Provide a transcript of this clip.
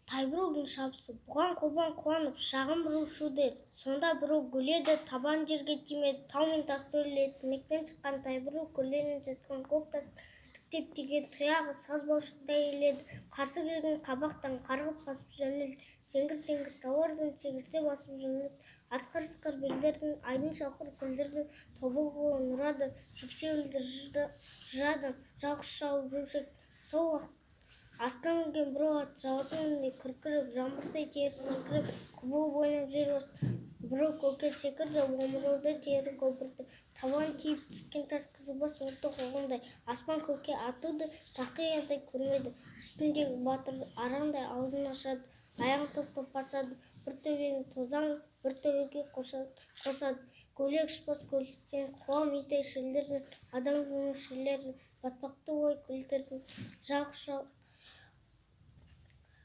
Тайбұрудың шабысы бұған қобан қуанып шағын бұру шу деді. Сонда бұру гуледі, табан жерге тимеді, тау мен тасты өрледі. Тінектен шыққан тайбұру көлденең жатқан көк тас тіктеп тиген тұяғы саз балшықтай иіледі. Қарсы келген қабақтан қарғып басып жөнелді. Сеңгір-сеңгір таулардан секірте басып жөнелді. Асқар-сықыр белдердің, айдын шалқыр көлдердің тобылғуы нұрады. Сексеуілді жырады, жауқыш шауып жүрушек. Сол астан келген бұру ат жауатын үніне күркіреп, жаңбырдай тері сіңкіріп, құбылып ойнап жер басты. Бұру көкке секірді, омырылды тері көпірді. Табан тиіп түскен тас қызылбас мылтық оғындай. Аспан көкке атуды тақиядай көрмеді. Үстіндегі батыр араңдай аузын ашады, аяғын топтап басады. Бір төбені тозаң, бір төбеге қосады. Көйлек ұшпас көлістен, қуа мидай шөлдерден, адам жүні шелерден, батпақты ой көлдерден, жауқыш